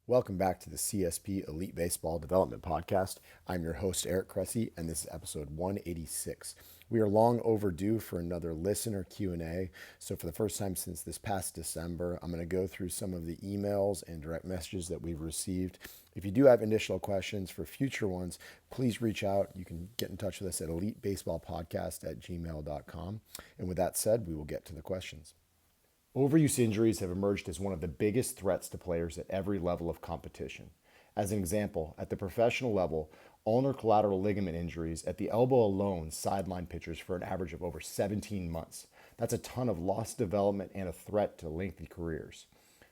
Welcome back to the CSP Elite Baseball Development Podcast. I'm your host, Eric Cressey, and this is episode 186. We are long overdue for another listener Q&A. So for the first time since this past December, I'm going to go through some of the emails and direct messages that we've received. If you do have additional questions for future ones, please reach out. You can get in touch with us at elitebaseballpodcast@gmail.com. And with that said, we will get to the questions. Overuse injuries have emerged as one of the biggest threats to players at every level of competition. As an example, at the professional level, ulnar collateral ligament injuries at the elbow alone sideline pitchers for an average of over 17 months. That's a ton of lost development and a threat to lengthy careers.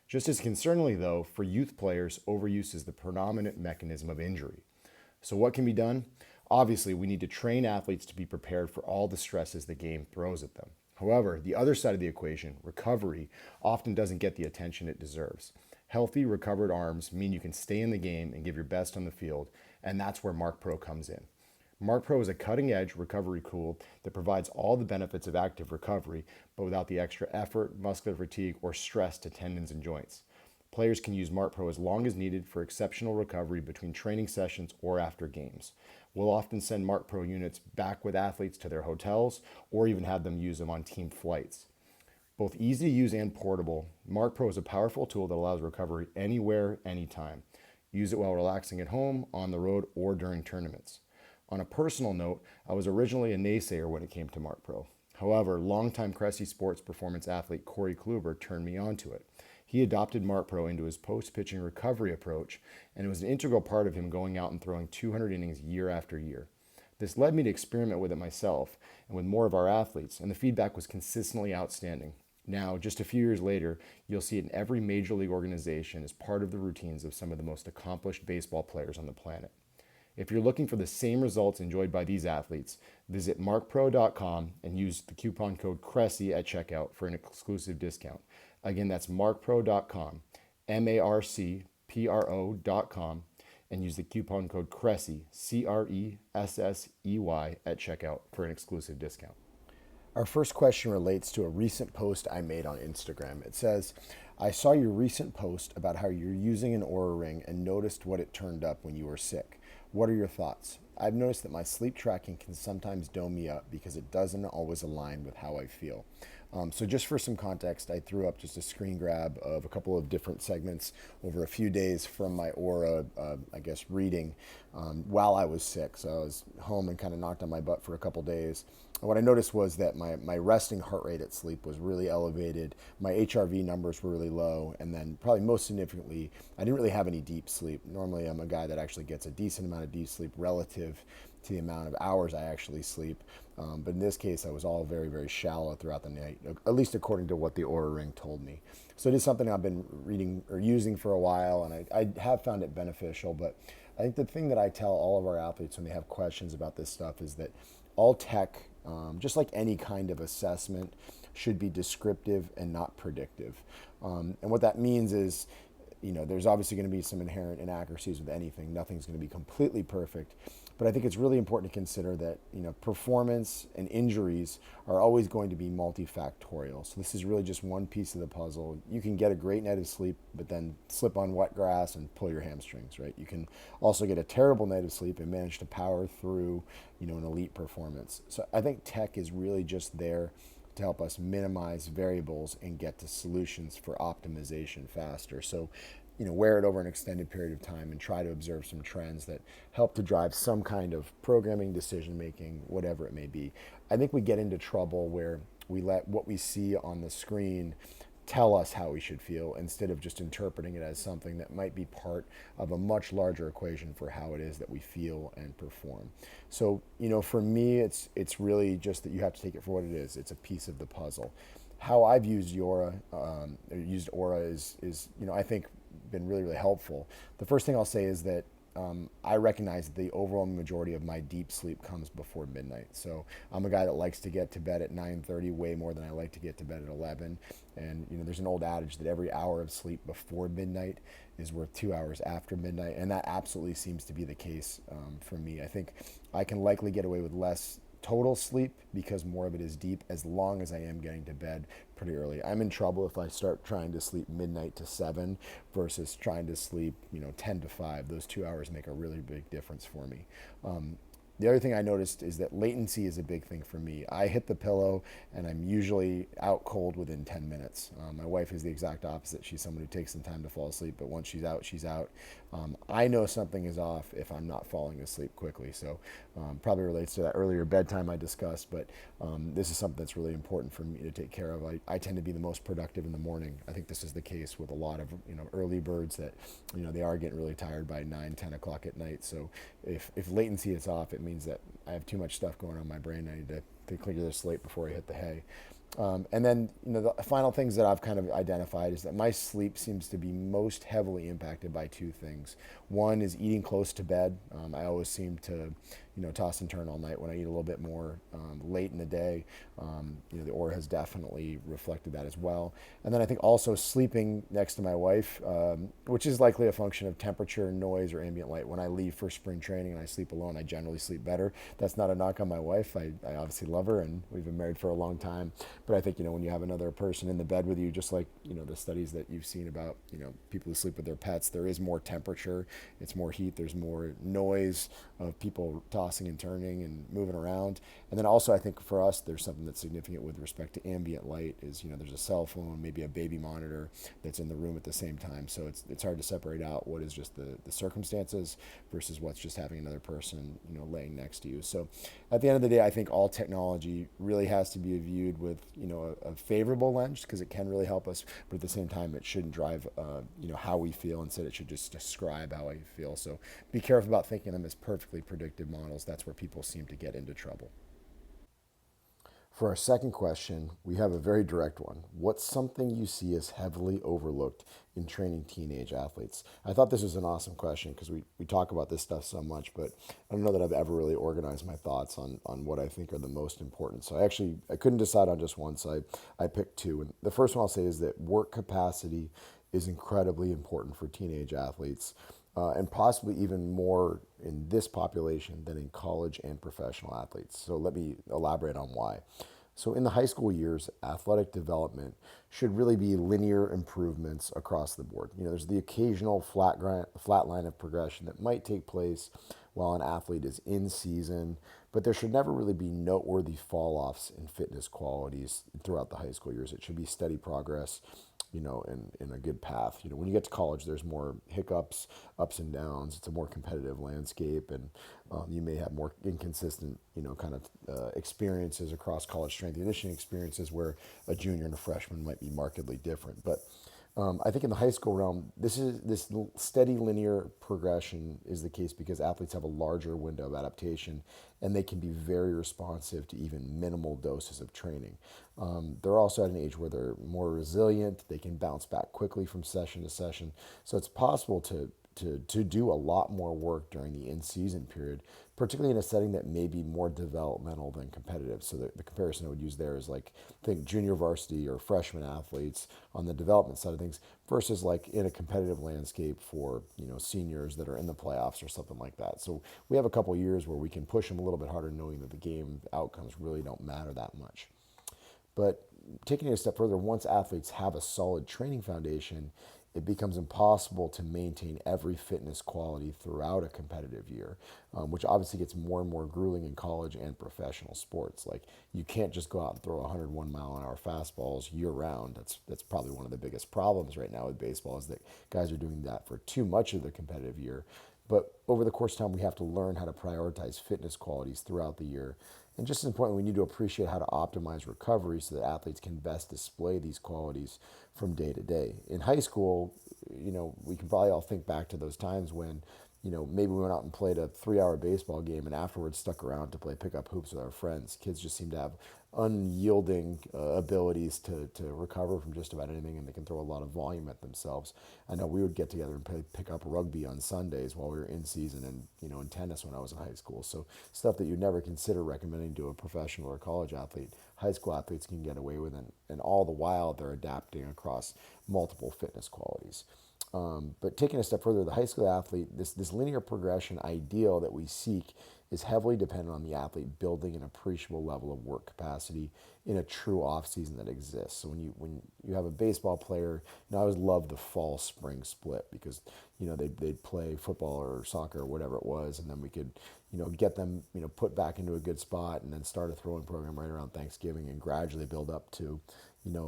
Just as concerningly, though, for youth players, overuse is the predominant mechanism of injury. So what can be done? Obviously, we need to train athletes to be prepared for all the stresses the game throws at them. However, the other side of the equation, recovery, often doesn't get the attention it deserves. Healthy, recovered arms mean you can stay in the game and give your best on the field, and that's where MarkPro comes in. MarkPro is a cutting-edge recovery tool that provides all the benefits of active recovery, but without the extra effort, muscular fatigue, or stress to tendons and joints. Players can use MarkPro as long as needed for exceptional recovery between training sessions or after games. We'll often send MarkPro units back with athletes to their hotels or even have them use them on team flights. Both easy to use and portable, MarkPro is a powerful tool that allows recovery anywhere, anytime. Use it while relaxing at home, on the road, or during tournaments. On a personal note, I was originally a naysayer when it came to MarkPro. However, longtime Cressey sports performance athlete Corey Kluber turned me onto it. He adopted MarkPro into his post-pitching recovery approach, and it was an integral part of him going out and throwing 200 innings year after year. This led me to experiment with it myself and with more of our athletes, and the feedback was consistently outstanding. Now, just a few years later, you'll see it in every major league organization as part of the routines of some of the most accomplished baseball players on the planet. If you're looking for the same results enjoyed by these athletes, visit markpro.com and use the coupon code Cressey at checkout for an exclusive discount. Again, that's markpro.com, markpro.com, and use the coupon code Cressey, Cressey, at checkout for an exclusive discount. Our first question relates to a recent post I made on Instagram. It says, I saw your recent post about how you're using an Oura ring and noticed what it turned up when you were sick. What are your thoughts? I've noticed that my sleep tracking can sometimes dome me up because it doesn't always align with how I feel. So just for some context, I threw up just a screen grab of a couple of different segments over a few days from my Oura, reading while I was sick. So I was home and kind of knocked on my butt for a couple days. And what I noticed was that my resting heart rate at sleep was really elevated. My HRV numbers were really low. And then probably most significantly, I didn't really have any deep sleep. Normally, I'm a guy that actually gets a decent amount of deep sleep relative to the amount of hours I actually sleep. But in this case, I was all very, very shallow throughout the night, at least according to what the Oura Ring told me. So it is something I've been reading or using for a while, and I have found it beneficial. But I think the thing that I tell all of our athletes when they have questions about this stuff is that all tech, just like any kind of assessment, should be descriptive and not predictive. And what that means is, there's obviously going to be some inherent inaccuracies with anything. Nothing's going to be completely perfect. But I think it's really important to consider that, performance and injuries are always going to be multifactorial. So this is really just one piece of the puzzle. You can get a great night of sleep, but then slip on wet grass and pull your hamstrings, right? You can also get a terrible night of sleep and manage to power through, an elite performance. So I think tech is really just there to help us minimize variables and get to solutions for optimization faster. So, wear it over an extended period of time and try to observe some trends that help to drive some kind of programming, decision making, whatever it may be. I think we get into trouble where we let what we see on the screen tell us how we should feel instead of just interpreting it as something that might be part of a much larger equation for how it is that we feel and perform. So, for me, it's really just that you have to take it for what it is. It's a piece of the puzzle. How I've used Oura is I think been really, really helpful. The first thing I'll say is that I recognize that the overall majority of my deep sleep comes before midnight. So I'm a guy that likes to get to bed at 9:30 way more than I like to get to bed at 11. And there's an old adage that every hour of sleep before midnight is worth 2 hours after midnight, and that absolutely seems to be the case for me. I think I can likely get away with less total sleep because more of it is deep, as long as I am getting to bed pretty early. I'm in trouble if I start trying to sleep midnight to 7 versus trying to sleep, 10 to 5. Those 2 hours make a really big difference for me. The other thing I noticed is that latency is a big thing for me. I hit the pillow and I'm usually out cold within 10 minutes. My wife is the exact opposite. She's someone who takes some time to fall asleep, but once she's out, she's out. I know something is off if I'm not falling asleep quickly. So probably relates to that earlier bedtime I discussed, but this is something that's really important for me to take care of. I tend to be the most productive in the morning. I think this is the case with a lot of early birds that they are getting really tired by 9, 10 o'clock at night. So if latency is off, it means that I have too much stuff going on in my brain. I need to clear the slate before I hit the hay. And then, the final things that I've kind of identified is that my sleep seems to be most heavily impacted by two things. One is eating close to bed. I always seem to, toss and turn all night when I eat a little bit more late in the day. The aura has definitely reflected that as well. And then I think also sleeping next to my wife, which is likely a function of temperature, noise, or ambient light. When I leave for spring training and I sleep alone, I generally sleep better. That's not a knock on my wife. I obviously love her, and we've been married for a long time. But I think, when you have another person in the bed with you, just like, the studies that you've seen about, people who sleep with their pets, there is more temperature, it's more heat, there's more noise of people tossing and turning and moving around. And then also I think for us, there's something that's significant with respect to ambient light is, there's a cell phone, maybe a baby monitor that's in the room at the same time. So it's hard to separate out what is just the circumstances versus what's just having another person, laying next to you. So at the end of the day, I think all technology really has to be viewed with, a favorable lens, because it can really help us, but at the same time, it shouldn't drive, how we feel. Instead, it should just describe how I feel. So be careful about thinking of them as perfectly predictive models. That's where people seem to get into trouble. For our second question, we have a very direct one. What's something you see as heavily overlooked in training teenage athletes? I thought this was an awesome question because we talk about this stuff so much, but I don't know that I've ever really organized my thoughts on what I think are the most important. So I couldn't decide on just one, so I picked two. And the first one I'll say is that work capacity is incredibly important for teenage athletes. And possibly even more in this population than in college and professional athletes. So let me elaborate on why. So in the high school years, athletic development should really be linear improvements across the board. There's the occasional flat line of progression that might take place while an athlete is in season, but there should never really be noteworthy fall-offs in fitness qualities throughout the high school years. It should be steady progress, in a good path. When you get to college, there's more hiccups, ups and downs. It's a more competitive landscape, and you may have more inconsistent, experiences across college strength and conditioning experiences where a junior and a freshman might be markedly different. But I think in the high school realm, this steady linear progression is the case because athletes have a larger window of adaptation and they can be very responsive to even minimal doses of training. They're also at an age where they're more resilient. They can bounce back quickly from session to session. So it's possible to do a lot more work during the in-season period, particularly in a setting that may be more developmental than competitive. So the comparison I would use there is think junior varsity or freshman athletes on the development side of things versus in a competitive landscape for, seniors that are in the playoffs or something like that. So we have a couple years where we can push them a little bit harder knowing that the game outcomes really don't matter that much. But taking it a step further, once athletes have a solid training foundation, it becomes impossible to maintain every fitness quality throughout a competitive year, which obviously gets more and more grueling in college and professional sports. You can't just go out and throw 101-mile-an-hour fastballs year round. That's probably one of the biggest problems right now with baseball is that guys are doing that for too much of the competitive year. But over the course of time, we have to learn how to prioritize fitness qualities throughout the year. And just as important, we need to appreciate how to optimize recovery so that athletes can best display these qualities from day to day. In high school, we can probably all think back to those times when, maybe we went out and played a 3-hour baseball game and afterwards stuck around to play pickup hoops with our friends. Kids just seem to have unyielding abilities to recover from just about anything, and they can throw a lot of volume at themselves. I know we would get together and play pickup rugby on Sundays while we were in season, and in tennis when I was in high school. So stuff that you'd never consider recommending to a professional or college athlete, high school athletes can get away with, and all the while they're adapting across multiple fitness qualities. But taking a step further, the high school athlete, this linear progression ideal that we seek is heavily dependent on the athlete building an appreciable level of work capacity in a true off season that exists. So when you have a baseball player, I always love the fall spring split because they'd play football or soccer or whatever it was, and then we could get them put back into a good spot and then start a throwing program right around Thanksgiving and gradually build up to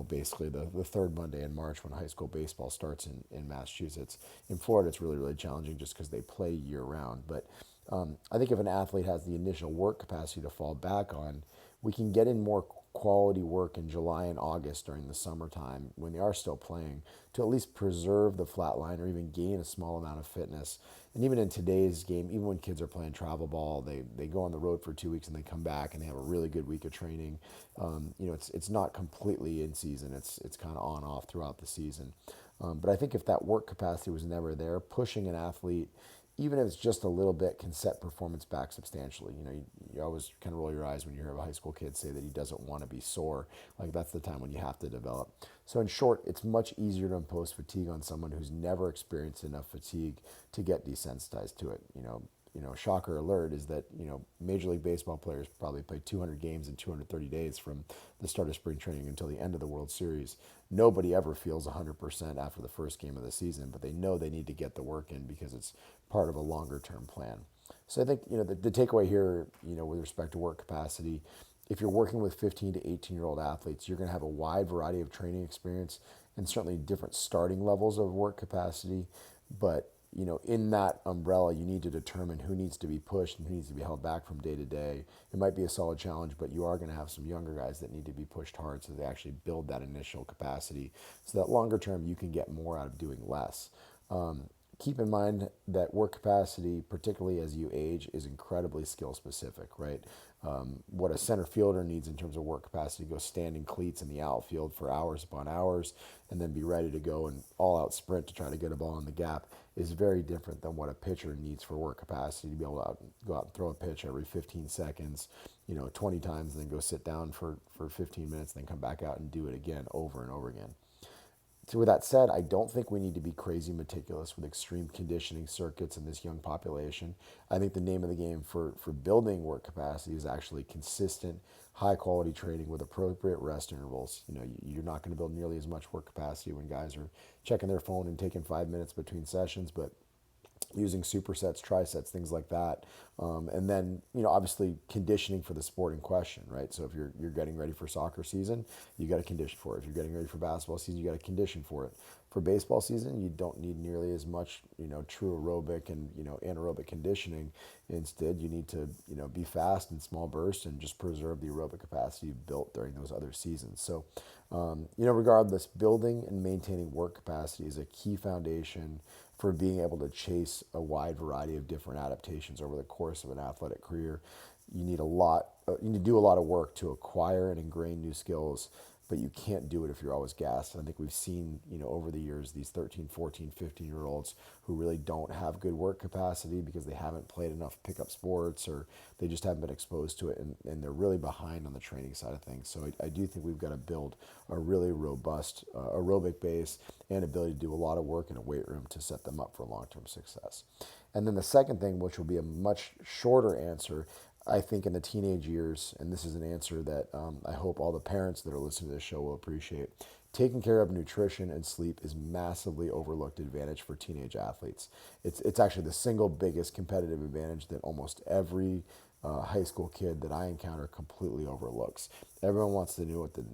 basically the third Monday in March when high school baseball starts in Massachusetts. In Florida, it's really, really challenging just because they play year round. But I think if an athlete has the initial work capacity to fall back on, we can get in more quality work in July and August during the summertime when they are still playing to at least preserve the flat line or even gain a small amount of fitness. And even in today's game, even when kids are playing travel ball, they go on the road for 2 weeks and they come back and they have a really good week of training. It's not completely in season. It's kind of on off throughout the season. But I think if that work capacity was never there, pushing an athlete, even if it's just a little bit, can set performance back substantially. You always kind of roll your eyes when you hear of a high school kid say that he doesn't want to be sore. Like that's the time when you have to develop. So in short, it's much easier to impose fatigue on someone who's never experienced enough fatigue to get desensitized to it. Shocker alert is that, Major League Baseball players probably play 200 games in 230 days from the start of spring training until the end of the World Series. Nobody ever feels 100% after the first game of the season, but they know they need to get the work in because it's part of a longer term plan. So I think, the takeaway here, with respect to work capacity, if you're working with 15 to 18-year-old athletes, you're going to have a wide variety of training experience and certainly different starting levels of work capacity. But in that umbrella, you need to determine who needs to be pushed and who needs to be held back from day to day. It might be a solid challenge, but you are going to have some younger guys that need to be pushed hard so they actually build that initial capacity so that longer term you can get more out of doing less. Keep in mind that work capacity, particularly as you age, is incredibly skill specific, right? What a center fielder needs in terms of work capacity to go stand in cleats in the outfield for hours upon hours and then be ready to go and all out sprint to try to get a ball in the gap is very different than what a pitcher needs for work capacity to be able to go out and throw a pitch every 15 seconds, 20 times, and then go sit down for 15 minutes, then come back out and do it again over and over again. So with that said, I don't think we need to be crazy meticulous with extreme conditioning circuits in this young population. I think the name of the game for building work capacity is actually consistent, high quality training with appropriate rest intervals. You're not going to build nearly as much work capacity when guys are checking their phone and taking 5 minutes between sessions, but using supersets, trisets, things like that. And then, obviously conditioning for the sport in question, right? So if you're getting ready for soccer season, you got to condition for it. If you're getting ready for basketball season, you got to condition for it. For baseball season, you don't need nearly as much, true aerobic and, anaerobic conditioning. Instead, you need to, be fast in small bursts and just preserve the aerobic capacity you've built during those other seasons. So, regardless, building and maintaining work capacity is a key foundation for being able to chase a wide variety of different adaptations over the course of an athletic career. You need to do a lot of work to acquire and ingrain new skills, but you can't do it if you're always gassed. And I think we've seen, over the years, these 13, 14, 15-year-olds who really don't have good work capacity because they haven't played enough pickup sports or they just haven't been exposed to it, and they're really behind on the training side of things. So I do think we've got to build a really robust aerobic base and ability to do a lot of work in a weight room to set them up for long-term success. And then the second thing, which will be a much shorter answer, I think in the teenage years, and this is an answer that I hope all the parents that are listening to this show will appreciate, taking care of nutrition and sleep is massively overlooked advantage for teenage athletes. It's actually the single biggest competitive advantage that almost every high school kid that I encounter completely overlooks. Everyone wants to know what the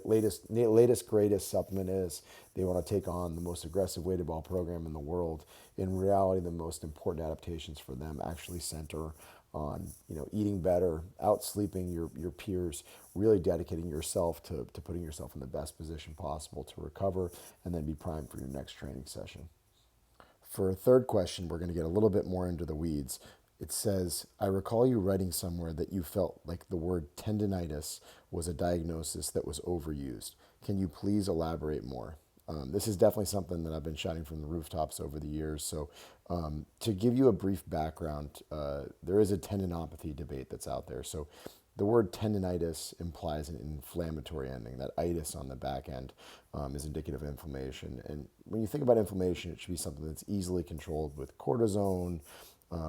latest greatest supplement is. They want to take on the most aggressive weighted ball program in the world. In reality, the most important adaptations for them actually center on eating better, outsleeping your peers, really dedicating yourself to putting yourself in the best position possible to recover and then be primed for your next training session. For a third question, we're going to get a little bit more into the weeds. It says, I recall you writing somewhere that you felt like the word tendinitis was a diagnosis that was overused. Can you please elaborate more? This is definitely something that I've been shouting from the rooftops over the years. So to give you a brief background, there is a tendinopathy debate that's out there. So The word tendinitis implies an inflammatory ending. That itis on the back end is indicative of inflammation. And when you think about inflammation, it should be something that's easily controlled with cortisone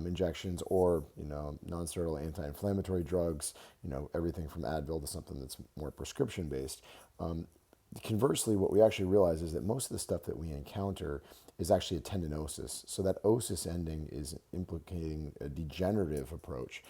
injections or non-steroidal anti-inflammatory drugs. Everything from Advil to something that's more prescription based. Conversely, what we actually realize is that most of the stuff that we encounter is actually a tendinosis. So that osis ending is implicating a degenerative approach.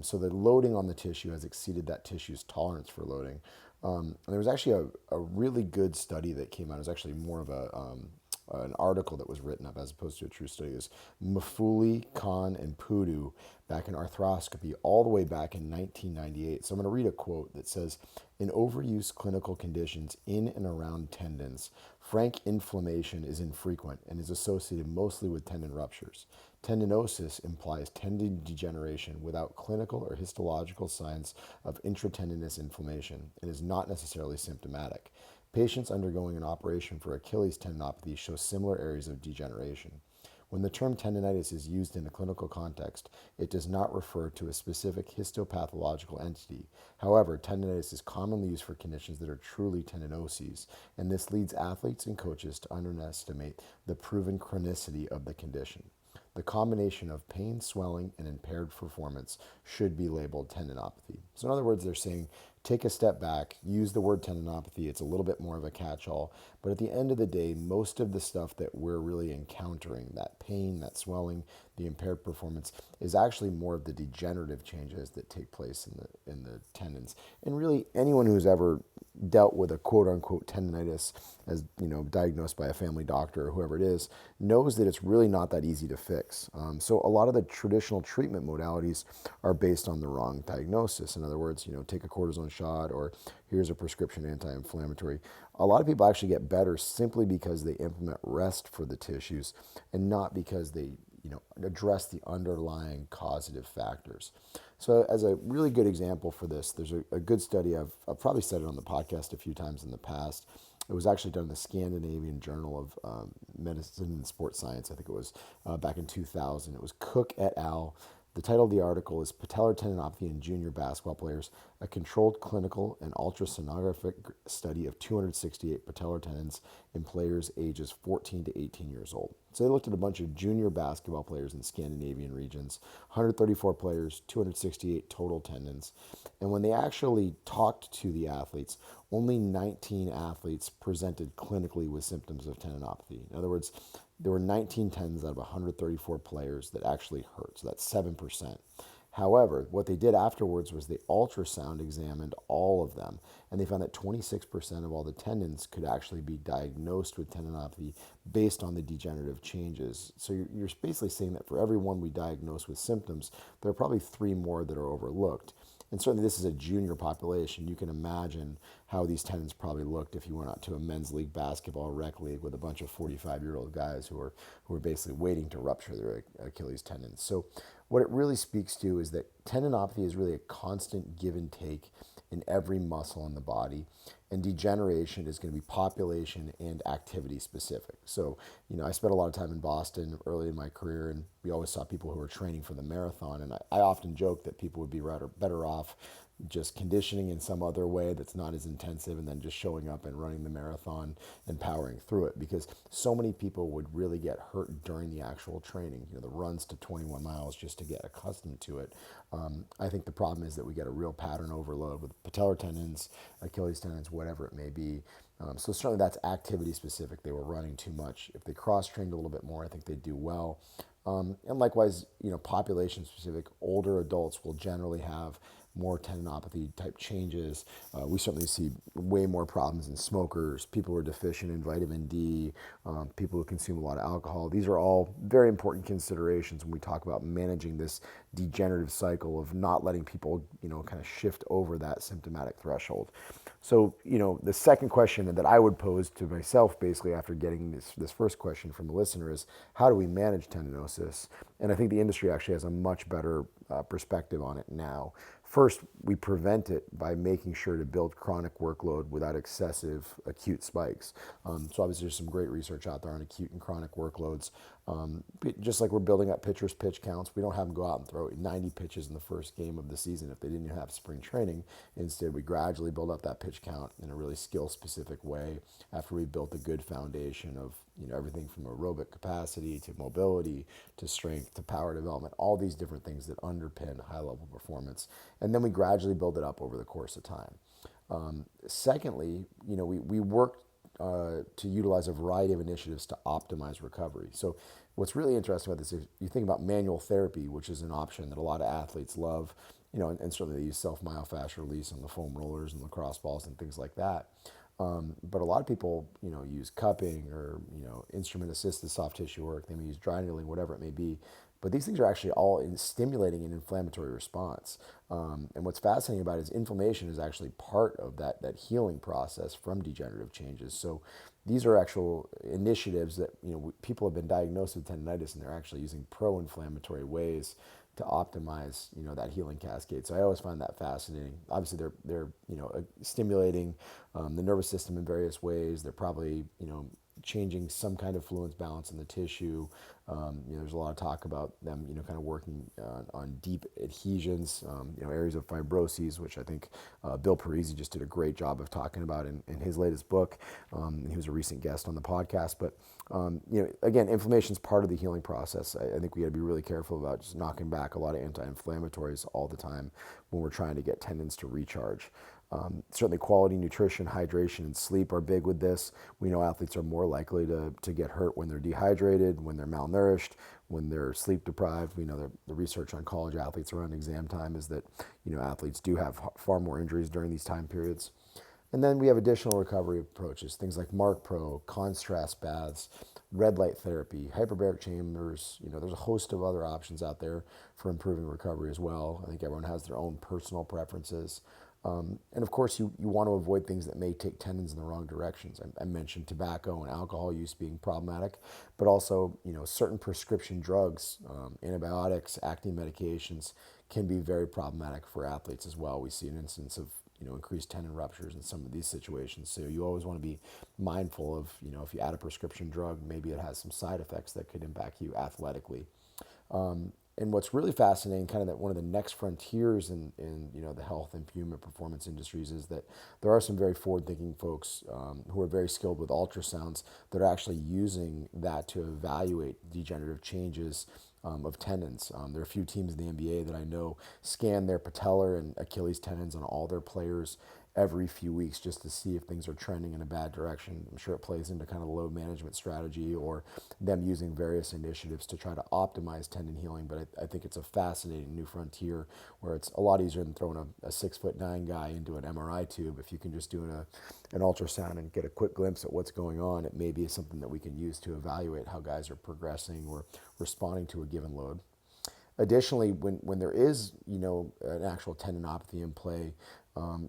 So the loading on the tissue has exceeded that tissue's tolerance for loading. And there was actually a really good study that came out. It was actually more of an article that was written up as opposed to a true study. It was Mafuli, Khan, and Pudu back in arthroscopy all the way back in 1998. So I'm going to read a quote that says, in overuse clinical conditions in and around tendons, frank inflammation is infrequent and is associated mostly with tendon ruptures. Tendinosis implies tendon degeneration without clinical or histological signs of intratendinous inflammation and is not necessarily symptomatic. Patients undergoing an operation for Achilles tendinopathy show similar areas of degeneration. When the term tendinitis is used in a clinical context, it does not refer to a specific histopathological entity. However, tendinitis is commonly used for conditions that are truly tendinoses, and this leads athletes and coaches to underestimate the proven chronicity of the condition. The combination of pain, swelling, and impaired performance should be labeled tendinopathy. So in other words, they're saying take a step back, use the word tendinopathy. It's a little bit more of a catch-all. But at the end of the day, most of the stuff that we're really encountering, that pain, that swelling, the impaired performance, is actually more of the degenerative changes that take place in the tendons. And really, anyone who's ever dealt with a quote-unquote tendinitis, as diagnosed by a family doctor or whoever it is, knows that it's really not that easy to fix. So a lot of the traditional treatment modalities are based on the wrong diagnosis. In other words, take a cortisone shot or here's a prescription anti-inflammatory. A lot of people actually get better simply because they implement rest for the tissues and not because they address the underlying causative factors. So as a really good example for this, there's a good study, I've probably said it on the podcast a few times in the past. It was actually done in the Scandinavian Journal of Medicine and Sports Science. I think it was back in 2000. It was Cook et al. The title of the article is Patellar Tendinopathy in Junior Basketball Players, a controlled clinical and ultrasonographic study of 268 patellar tendons in players ages 14 to 18 years old. So they looked at a bunch of junior basketball players in Scandinavian regions, 134 players, 268 total tendons. And when they actually talked to the athletes, only 19 athletes presented clinically with symptoms of tendinopathy. In other words, there were 19 tendons out of 134 players that actually hurt, so that's 7%. However, what they did afterwards was they ultrasound examined all of them, and they found that 26% of all the tendons could actually be diagnosed with tendinopathy based on the degenerative changes. So you're basically saying that for every one we diagnose with symptoms, there are probably 3 more that are overlooked. And certainly this is a junior population. You can imagine how these tendons probably looked if you went out to a men's league basketball rec league with a bunch of 45-year-old guys who are basically waiting to rupture their Achilles tendons. So what it really speaks to is that tendinopathy is really a constant give and take in every muscle in the body, and degeneration is going to be population and activity specific. So, I spent a lot of time in Boston early in my career, and we always saw people who were training for the marathon, and I often joke that people would be better off just conditioning in some other way that's not as intensive and then just showing up and running the marathon and powering through it, because so many people would really get hurt during the actual training, the runs to 21 miles just to get accustomed to it. I think the problem is that we get a real pattern overload with patellar tendons, Achilles tendons, whatever it may be. So certainly that's activity specific. They were running too much. If they cross-trained a little bit more, I think they'd do well. And likewise, population specific, older adults will generally have more tendinopathy type changes. We certainly see way more problems in smokers, people who are deficient in vitamin D, people who consume a lot of alcohol. These are all very important considerations when we talk about managing this degenerative cycle of not letting people, kind of shift over that symptomatic threshold. So, the second question that I would pose to myself basically after getting this first question from the listener is, how do we manage tendinosis? And I think the industry actually has a much better perspective on it now. First, we prevent it by making sure to build chronic workload without excessive acute spikes. So obviously there's some great research out there on acute and chronic workloads. Just like we're building up pitchers' pitch counts, we don't have them go out and throw 90 pitches in the first game of the season if they didn't have spring training. Instead, we gradually build up that pitch count in a really skill-specific way after we built a good foundation of everything from aerobic capacity to mobility to strength to power development, all these different things that underpin high-level performance. And then we gradually build it up over the course of time. Secondly, we work to utilize a variety of initiatives to optimize recovery. So what's really interesting about this is you think about manual therapy, which is an option that a lot of athletes love, and certainly they use self-myofascial release on the foam rollers and lacrosse balls and things like that. But a lot of people, use cupping or, instrument-assisted soft tissue work. They may use dry needling, whatever it may be. But these things are actually all stimulating an inflammatory response. And what's fascinating about it is inflammation is actually part of that healing process from degenerative changes. So these are actual initiatives that people have been diagnosed with tendinitis, and they're actually using pro-inflammatory ways to optimize that healing cascade. So I always find that fascinating. Obviously, they're stimulating the nervous system in various ways. They're probably changing some kind of fluence balance in the tissue. There's a lot of talk about them, kind of working on deep adhesions, areas of fibroses, which I think Bill Parisi just did a great job of talking about in his latest book. He was a recent guest on the podcast. But, again, inflammation is part of the healing process. I think we got to be really careful about just knocking back a lot of anti-inflammatories all the time when we're trying to get tendons to recharge. Certainly quality nutrition, hydration, and sleep are big with this. We know athletes are more likely to get hurt when they're dehydrated, when they're malnourished, when they're sleep deprived. We know the research on college athletes around exam time is that athletes do have far more injuries during these time periods. And then we have additional recovery approaches, things like MarkPro, contrast baths, red light therapy, hyperbaric chambers. There's a host of other options out there for improving recovery as well. I think everyone has their own personal preferences. And of course, you want to avoid things that may take tendons in the wrong directions. I mentioned tobacco and alcohol use being problematic, but also, certain prescription drugs, antibiotics, acne medications can be very problematic for athletes as well. We see an instance of, increased tendon ruptures in some of these situations. So you always want to be mindful of, if you add a prescription drug, maybe it has some side effects that could impact you athletically. And what's really fascinating, kind of that one of the next frontiers in the health and human performance industries is that there are some very forward-thinking folks who are very skilled with ultrasounds that are actually using that to evaluate degenerative changes of tendons. There are a few teams in the NBA that I know scan their patellar and Achilles tendons on all their players every few weeks just to see if things are trending in a bad direction. I'm sure it plays into kind of the load management strategy or them using various initiatives to try to optimize tendon healing. But I think it's a fascinating new frontier where it's a lot easier than throwing a 6'9" guy into an MRI tube. If you can just do an ultrasound and get a quick glimpse at what's going on, it may be something that we can use to evaluate how guys are progressing or responding to a given load. Additionally, when there is, an actual tendinopathy in play,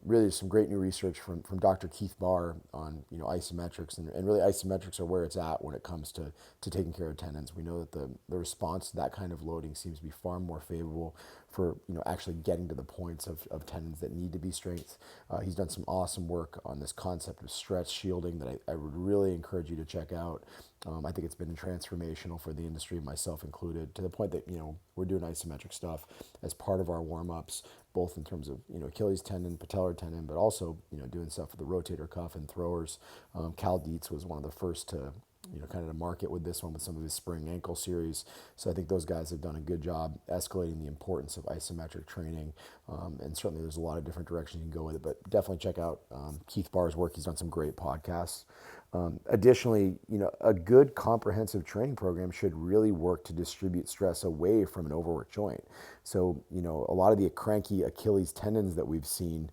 really there's some great new research from Dr. Keith Barr on, isometrics, and really isometrics are where it's at when it comes to taking care of tendons. We know that the response to that kind of loading seems to be far more favorable for, actually getting to the points of tendons that need to be strength. He's done some awesome work on this concept of stretch shielding that I would really encourage you to check out. I think it's been transformational for the industry, myself included, to the point that, we're doing isometric stuff as part of our warm-ups, both in terms of, Achilles tendon, patellar tendon, but also, doing stuff with the rotator cuff and throwers. Cal Dietz was one of the first to, kind of to market with this one with some of his spring ankle series. So I think those guys have done a good job escalating the importance of isometric training. And certainly there's a lot of different directions you can go with it, but definitely check out Keith Barr's work. He's done some great podcasts. Additionally, a good comprehensive training program should really work to distribute stress away from an overworked joint. So, a lot of the cranky Achilles tendons that we've seen,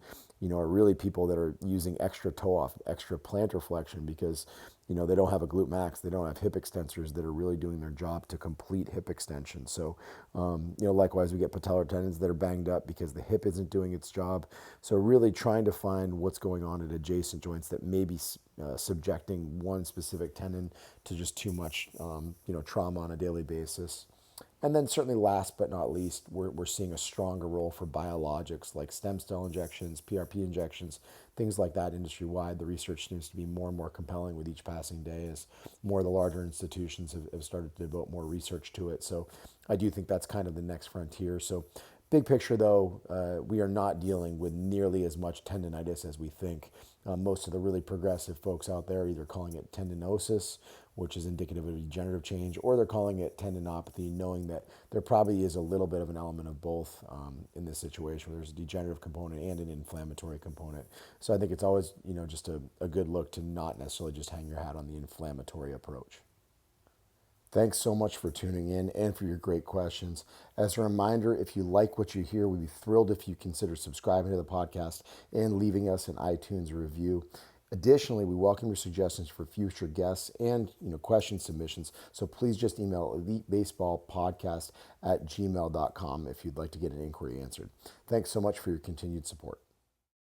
are really people that are using extra toe off, extra plantar flexion because, they don't have a glute max, they don't have hip extensors that are really doing their job to complete hip extension. So, likewise, we get patellar tendons that are banged up because the hip isn't doing its job. So really trying to find what's going on at adjacent joints that may be subjecting one specific tendon to just too much, trauma on a daily basis. And then certainly last but not least, we're seeing a stronger role for biologics like stem cell injections, PRP injections, things like that industry-wide. The research seems to be more and more compelling with each passing day as more of the larger institutions have started to devote more research to it. So I do think that's kind of the next frontier. So big picture though, we are not dealing with nearly as much tendinitis as we think. Most of the really progressive folks out there are either calling it tendinosis, which is indicative of a degenerative change, or they're calling it tendinopathy, knowing that there probably is a little bit of an element of both in this situation, where there's a degenerative component and an inflammatory component. So I think it's always, just a good look to not necessarily just hang your hat on the inflammatory approach. Thanks so much for tuning in and for your great questions. As a reminder, if you like what you hear, we'd be thrilled if you consider subscribing to the podcast and leaving us an iTunes review. Additionally, we welcome your suggestions for future guests and question submissions. So please just email elitebaseballpodcast@gmail.com if you'd like to get an inquiry answered. Thanks so much for your continued support.